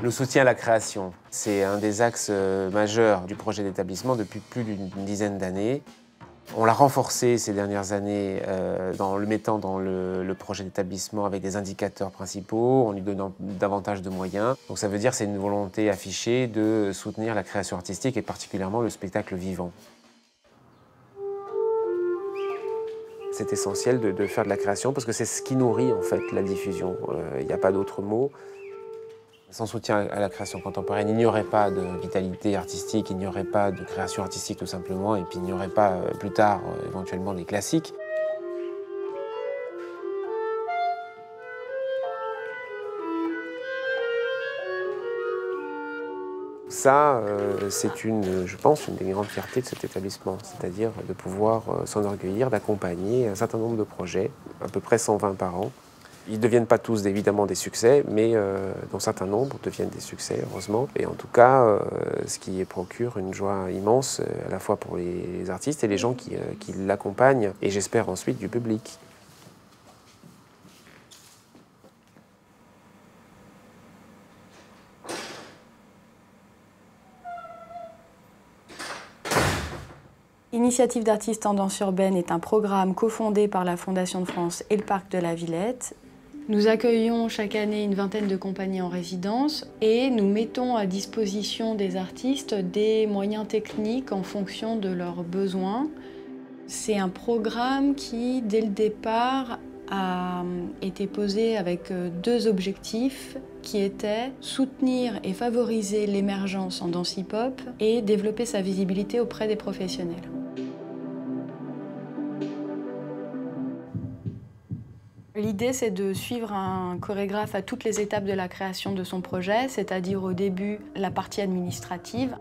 Le soutien à la création, c'est un des axes majeurs du projet d'établissement depuis plus d'une dizaine d'années. On l'a renforcé ces dernières années en le mettant dans le projet d'établissement avec des indicateurs principaux, en lui donnant davantage de moyens. Donc ça veut dire que c'est une volonté affichée de soutenir la création artistique et particulièrement le spectacle vivant. C'est essentiel de faire de la création parce que c'est ce qui nourrit en fait la diffusion. Il n'y a pas d'autre mot. Sans soutien à la création contemporaine, il n'y aurait pas de vitalité artistique, il n'y aurait pas de création artistique tout simplement, et puis il n'y aurait pas plus tard éventuellement des classiques. Ça, c'est je pense, une des grandes fiertés de cet établissement, c'est-à-dire de pouvoir s'enorgueillir d'accompagner un certain nombre de projets, à peu près 120 par an. Ils ne deviennent pas tous évidemment des succès, mais dont certains nombres deviennent des succès, heureusement. Et en tout cas, ce qui procure une joie immense, à la fois pour les artistes et les gens qui l'accompagnent, et j'espère ensuite du public. Initiative d'artistes en danse urbaine est un programme cofondé par la Fondation de France et le Parc de la Villette. Nous accueillons chaque année une vingtaine de compagnies en résidence et nous mettons à disposition des artistes des moyens techniques en fonction de leurs besoins. C'est un programme qui, dès le départ, a été posé avec deux objectifs qui étaient soutenir et favoriser l'émergence en danse hip-hop et développer sa visibilité auprès des professionnels. L'idée, c'est de suivre un chorégraphe à toutes les étapes de la création de son projet, c'est-à-dire au début la partie administrative,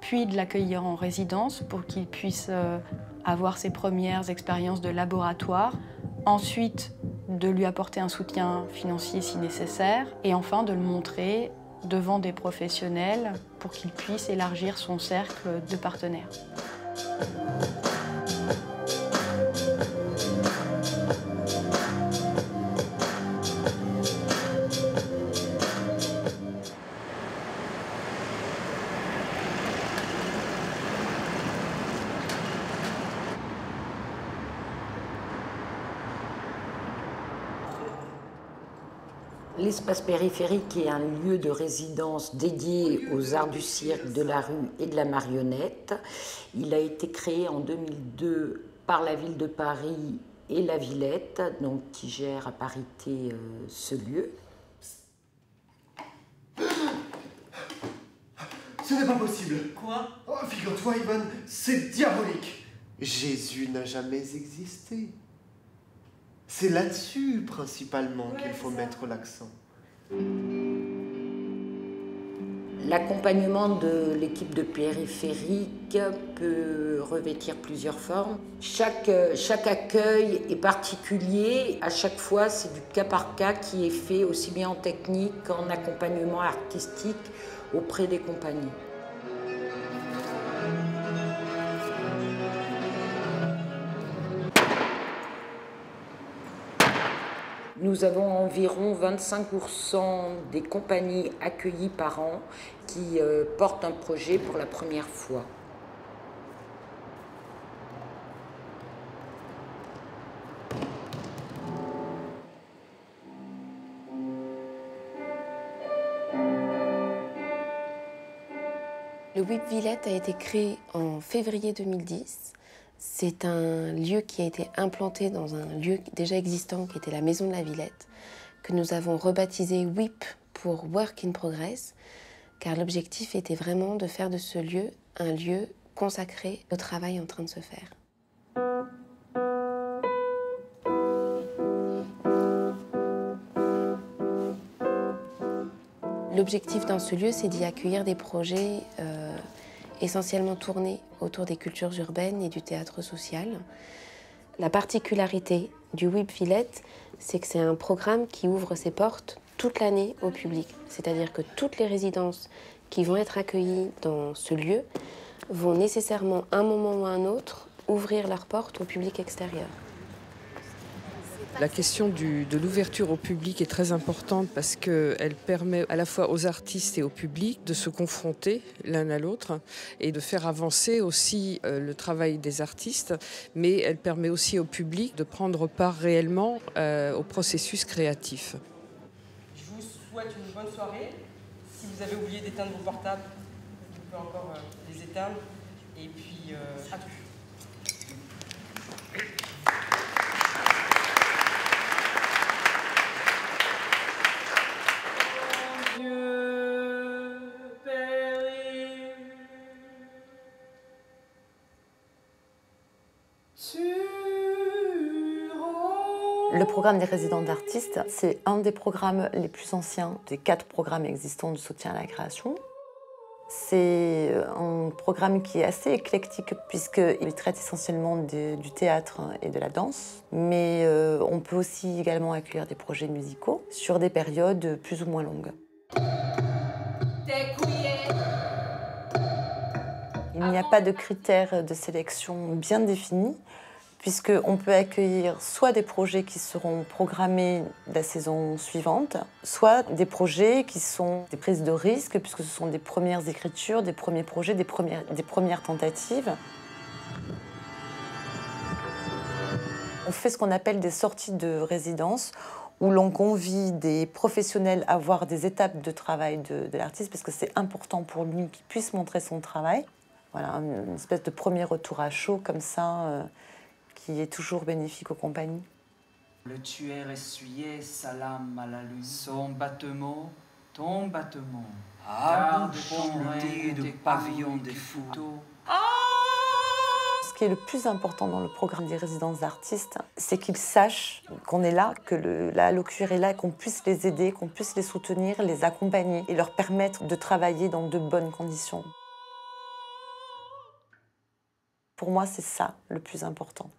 puis de l'accueillir en résidence pour qu'il puisse avoir ses premières expériences de laboratoire, ensuite de lui apporter un soutien financier si nécessaire, et enfin de le montrer devant des professionnels pour qu'il puisse élargir son cercle de partenaires. L'espace périphérique est un lieu de résidence dédié aux arts du cirque, de la rue et de la marionnette. Il a été créé en 2002 par la ville de Paris et la Villette, donc qui gère à parité ce lieu. Ce n'est pas possible. Quoi? Oh, figure-toi, Ivan, c'est diabolique. Jésus n'a jamais existé. C'est là-dessus, principalement, qu'il faut mettre l'accent. L'accompagnement de l'équipe de périphérique peut revêtir plusieurs formes. Chaque accueil est particulier. À chaque fois, c'est du cas par cas qui est fait aussi bien en technique qu'en accompagnement artistique auprès des compagnies. Nous avons environ 25% des compagnies accueillies par an qui portent un projet pour la première fois. Le WIP Villette a été créé en février 2010. C'est un lieu qui a été implanté dans un lieu déjà existant qui était la Maison de la Villette, que nous avons rebaptisé WIP pour Work in Progress, car l'objectif était vraiment de faire de ce lieu un lieu consacré au travail en train de se faire. L'objectif dans ce lieu, c'est d'y accueillir des projets essentiellement tournés autour des cultures urbaines et du théâtre social. La particularité du WIP Villette, c'est que c'est un programme qui ouvre ses portes toute l'année au public. C'est-à-dire que toutes les résidences qui vont être accueillies dans ce lieu vont nécessairement, à un moment ou à un autre, ouvrir leurs portes au public extérieur. La question de l'ouverture au public est très importante parce qu'elle permet à la fois aux artistes et au public de se confronter l'un à l'autre et de faire avancer aussi le travail des artistes, mais elle permet aussi au public de prendre part réellement au processus créatif. Je vous souhaite une bonne soirée. Si vous avez oublié d'éteindre vos portables, vous pouvez encore les éteindre. Et puis, à plus. Le programme des résidents d'artistes, c'est un des programmes les plus anciens des 4 programmes existants de soutien à la création. C'est un programme qui est assez éclectique puisqu'il traite essentiellement du théâtre et de la danse, mais on peut aussi également accueillir des projets musicaux sur des périodes plus ou moins longues. Il n'y a pas de critères de sélection bien définis, puisqu'on peut accueillir soit des projets qui seront programmés la saison suivante, soit des projets qui sont des prises de risques, puisque ce sont des premières écritures, des premiers projets, des premières tentatives. On fait ce qu'on appelle des sorties de résidence, où l'on convie des professionnels à voir des étapes de travail de l'artiste, parce que c'est important pour lui qu'il puisse montrer son travail. Voilà, une espèce de premier retour à chaud comme ça, qui est toujours bénéfique aux compagnies. Le tueur essuyait sa lame à la lune. Son battement, ton battement. Garde ton rêve des pavillons des photos. Ce qui est le plus important dans le programme des résidences d'artistes, c'est qu'ils sachent qu'on est là, que la Locure est là, qu'on puisse les aider, qu'on puisse les soutenir, les accompagner et leur permettre de travailler dans de bonnes conditions. Pour moi, c'est ça le plus important.